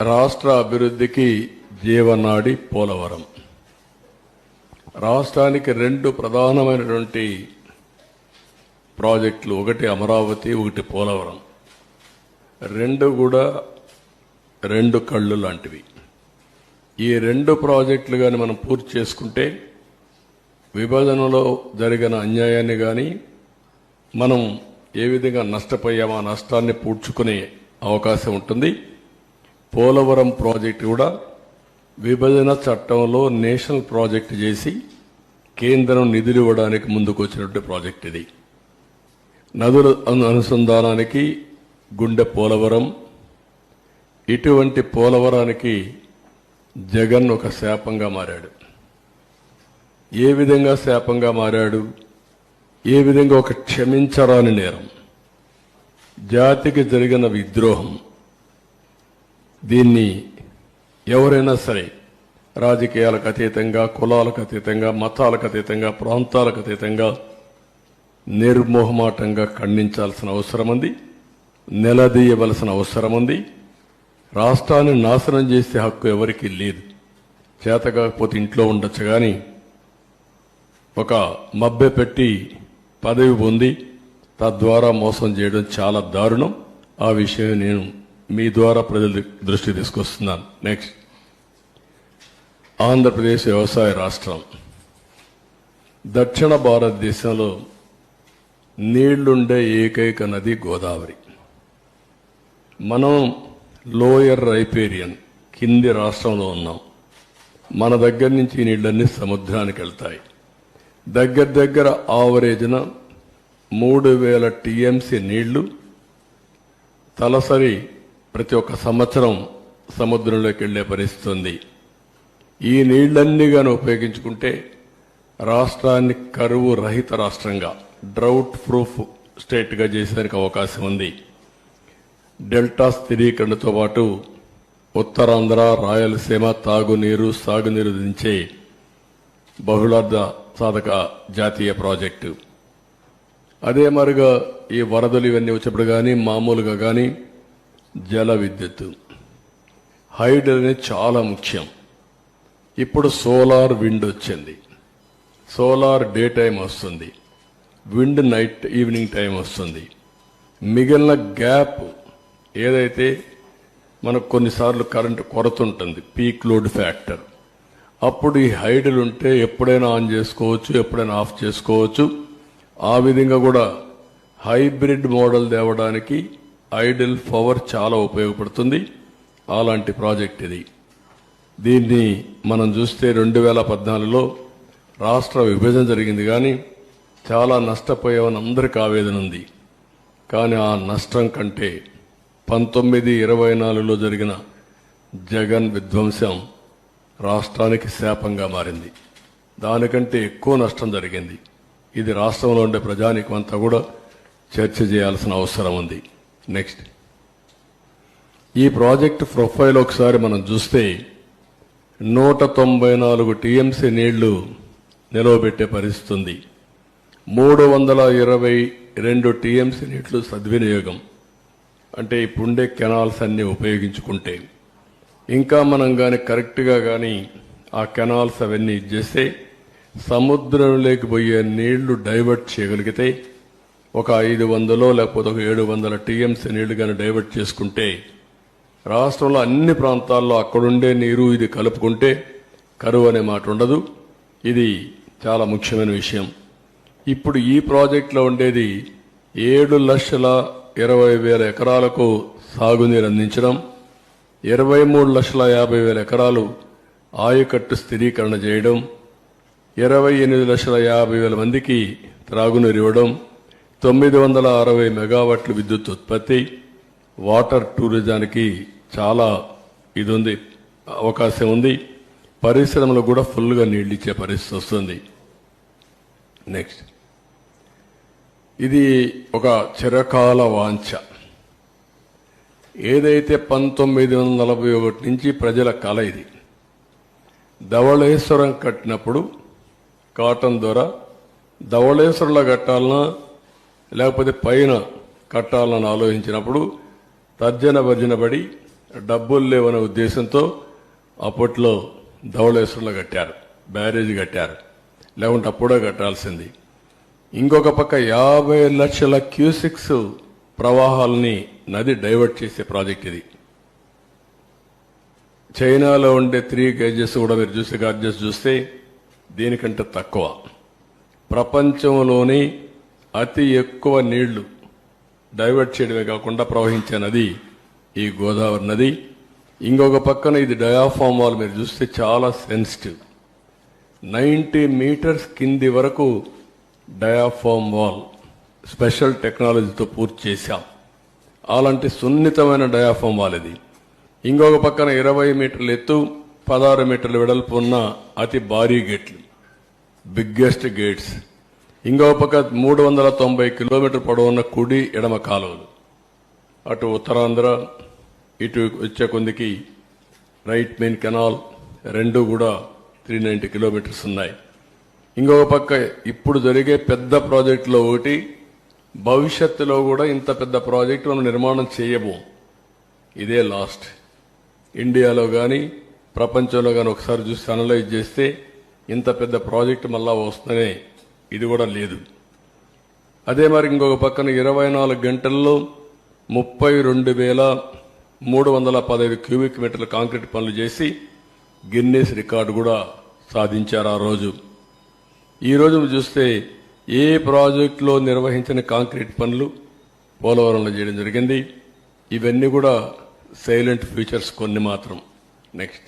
రాష్ట్ర అభివృద్ధికి జీవనాడి పోలవరం. రాష్ట్రానికి రెండు ప్రధానమైనటువంటి ప్రాజెక్టులు, ఒకటి అమరావతి, ఒకటి పోలవరం. రెండు కూడా రెండు కళ్ళు లాంటివి. ఈ రెండు ప్రాజెక్టులు కానీ మనం పూర్తి చేసుకుంటే విభజనలో జరిగిన అన్యాయాన్ని కానీ మనం ఏ విధంగా నష్టపోయామో ఆ నష్టాన్ని పూడ్చుకునే అవకాశం ఉంటుంది. పోలవరం ప్రాజెక్టు కూడా విభజన చట్టంలో నేషనల్ ప్రాజెక్టు చేసి కేంద్రం నిధులు ఇవ్వడానికి ముందుకు వచ్చినటువంటి ప్రాజెక్ట్ ఇది. నదుల అనుసంధానానికి గుండె పోలవరం. ఇటువంటి పోలవరానికి జగన్ ఒక శాపంగా మారాడు. ఏ విధంగా శాపంగా మారాడు? ఏ విధంగా ఒక క్షమించరాని నేరం, జాతికి జరిగిన విద్రోహం. దీన్ని ఎవరైనా సరే రాజకీయాలకు అతీతంగా, కులాలకు అతీతంగా, మతాలకు అతీతంగా, ప్రాంతాలకు అతీతంగా నిర్మోహమాటంగా ఖండించాల్సిన అవసరం ఉంది, నిలదీయవలసిన అవసరం ఉంది. రాష్ట్రాన్ని నాశనం చేసే హక్కు ఎవరికీ లేదు. చేత కాకపోతే ఇంట్లో ఉండొచ్చు, కానీ ఒక మభ్య పెట్టి పదవి పొంది తద్వారా మోసం చేయడం చాలా దారుణం. ఆ విషయం నేను మీ ద్వారా ప్రజల దృష్టి తీసుకొస్తున్నాను. నెక్స్ట్, ఆంధ్రప్రదేశ్ వ్యవసాయ రాష్ట్రం. దక్షిణ భారతదేశంలో నీళ్లుండే ఏకైక నది గోదావరి. మనం లోయర్ రైపేరియన్ కింది రాష్ట్రంలో ఉన్నాం. మన దగ్గర నుంచి నీళ్ళన్నీ సముద్రానికి వెళ్తాయి. దగ్గర ఆవరేజ్న 3000 టీఎంసీ నీళ్లు తలసరి ప్రతి ఒక్క సంవత్సరం సముద్రంలోకి వెళ్లే పరిస్థితి ఉంది. ఈ నీళ్లన్నీ గాని ఉపయోగించుకుంటే రాష్ట్రాన్ని కరువు రహిత రాష్ట్రంగా, డ్రౌట్ ప్రూఫ్ స్టేట్గా చేసేందుకు అవకాశం ఉంది. డెల్టా స్థిరీకరణతో పాటు ఉత్తరాంధ్ర, రాయలసీమ తాగునీరు, సాగునీరు దించే బహుళార్థ సాధక జాతీయ ప్రాజెక్టు. అదే మరుగా ఈ వరదలు ఇవన్నీ వచ్చినప్పుడు కానీ, మామూలుగా కానీ జల విద్యుత్, హైడ్ అనేది చాలా ముఖ్యం. ఇప్పుడు సోలార్ విండ్ వచ్చింది. సోలార్ డే టైం వస్తుంది, విండ్ నైట్ ఈవినింగ్ టైం వస్తుంది. మిగిలిన గ్యాప్ ఏదైతే మనకు కొన్నిసార్లు కరెంటు కొరత ఉంటుంది, పీక్ లోడ్ ఫ్యాక్టర్, అప్పుడు ఈ హైడ్లు ఉంటే ఎప్పుడైనా ఆన్ చేసుకోవచ్చు, ఎప్పుడైనా ఆఫ్ చేసుకోవచ్చు. ఆ విధంగా కూడా హైబ్రిడ్ మోడల్ తేవడానికి ఐడిల్ పవర్ చాలా ఉపయోగపడుతుంది. అలాంటి ప్రాజెక్ట్ ఇది. దీన్ని మనం చూస్తే 2014లో రాష్ట్ర విభజన జరిగింది, కానీ చాలా నష్టపోయామని అందరికీ ఆవేదన ఉంది. కానీ ఆ నష్టం కంటే 1924లో జరిగిన జగన్ విధ్వంసం రాష్ట్రానికి శాపంగా మారింది. దానికంటే ఎక్కువ నష్టం జరిగింది. ఇది రాష్ట్రంలో ఉండే ప్రజానీకం అంతా కూడా చర్చ చేయాల్సిన అవసరం ఉంది. నెక్స్ట్, ఈ ప్రాజెక్టు ప్రొఫైల్ ఒకసారి మనం చూస్తే 194 టీఎంసీ నీళ్లు నిలవబెట్టే పరిస్థితి ఉంది. 322 టీఎంసీ నీళ్లు సద్వినియోగం. అంటే ఇప్పుడుండే కెనాల్స్ అన్ని ఉపయోగించుకుంటే, ఇంకా మనం కానీ కరెక్ట్గా కానీ ఆ కెనాల్స్ అవన్నీ ఇచ్చేస్తే సముద్రంలోకి పోయే నీళ్లు డైవర్ట్ చేయగలిగితే ఒక 500 లేకపోతే ఒక 700 టీఎంసీ నీళ్లు కానీ డైవర్ట్ చేసుకుంటే రాష్ట్రంలో అన్ని ప్రాంతాల్లో అక్కడుండే నీరు ఇది కలుపుకుంటే కరువు అనే మాట ఉండదు. ఇది చాలా ముఖ్యమైన విషయం. ఇప్పుడు ఈ ప్రాజెక్టులో ఉండేది 7,20,000 ఎకరాలకు సాగునీరు అందించడం, 23,50,000 ఎకరాలు ఆయకట్టు స్థిరీకరణ చేయడం, 28,50,000 మందికి త్రాగునీరు ఇవ్వడం, 960 మెగావాట్ల విద్యుత్ ఉత్పత్తి, వాటర్ టూరిజానికి చాలా ఇది ఉంది, అవకాశం ఉంది. పరిశ్రమలు కూడా ఫుల్గా నీళ్లు ఇచ్చే పరిస్థితి వస్తుంది. నెక్స్ట్, ఇది ఒక చిరకాల వాంఛ. ఏదైతే 1941 నుంచి ప్రజల కల ఇది. ధవళేశ్వరం కట్టినప్పుడు కాటన్ ద్వారా ధవళేశ్వరంలో కట్టాలన్నా లేకపోతే పైన కట్టాలని ఆలోచించినప్పుడు తర్జన భర్జన పడి డబ్బులు లేవనే ఉద్దేశంతో అప్పట్లో ధవళేశ్వరంలో కట్టారు, బ్యారేజీ కట్టారు, లేకుంటే అప్పుడే కట్టాల్సింది. ఇంకొక పక్క 50 లక్షల క్యూసిక్స్ ప్రవాహాలని నది డైవర్ట్ చేసే ప్రాజెక్ట్ ఇది. చైనాలో ఉండే 3 గేజెస్ కూడా మీరు చూస్తే గార్జెస్ చూస్తే దీనికంటే తక్కువ. ప్రపంచంలోని అతి ఎక్కువ నీళ్లు డైవర్ట్ చేయడమే కాకుండా ప్రవహించే నది ఈ గోదావరి నది. ఇంకొక పక్కన ఇది డయాఫామ్ వాల్ మీరు చూస్తే చాలా సెన్సిటివ్, 90 మీటర్స్ కింది వరకు డయాఫామ్ వాల్ స్పెషల్ టెక్నాలజీతో పూర్తి చేశాం. అలాంటి సున్నితమైన డయాఫామ్ వాల్ ఇది. ఇంకొక పక్కన 20 మీటర్ల ఎత్తు, 16 మీటర్ల వెడల్పు ఉన్న అతి భారీ గేట్లు, బిగ్గెస్ట్ గేట్స్. ఇంకొక పక్క 390 కిలోమీటర్ పొడవున్న కుడి ఎడమ కాలువలు, అటు ఉత్తరాంధ్ర ఇటు వచ్చే కొందికి రైట్ మెయిన్ కెనాల్ రెండు కూడా 390 కిలోమీటర్స్ ఉన్నాయి. ఇంకొక పక్క ఇప్పుడు జరిగే పెద్ద ప్రాజెక్టులో ఒకటి, భవిష్యత్తులో కూడా ఇంత పెద్ద ప్రాజెక్టు మనం నిర్మాణం చేయబోం. ఇదే లాస్ట్. ఇండియాలో కానీ ప్రపంచంలో కానీ ఒకసారి చూసి అనలైజ్ చేస్తే ఇంత పెద్ద ప్రాజెక్టు మళ్ళా వస్తుందనే ఇది కూడా లేదు. అదే మరి ఇంకొక పక్కన 24 గంటల్లో 32,315 క్యూబిక్ మీటర్ల కాంక్రీట్ పనులు చేసి గిన్నెస్ రికార్డు కూడా సాధించారు ఆ రోజు. ఈ రోజు చూస్తే ఏ ప్రాజెక్టులో నిర్వహించిన కాంక్రీట్ పనులు పోలవరంలో చేయడం జరిగింది. ఇవన్నీ కూడా సైలెంట్ ఫ్యూచర్స్ కొన్ని మాత్రం. నెక్స్ట్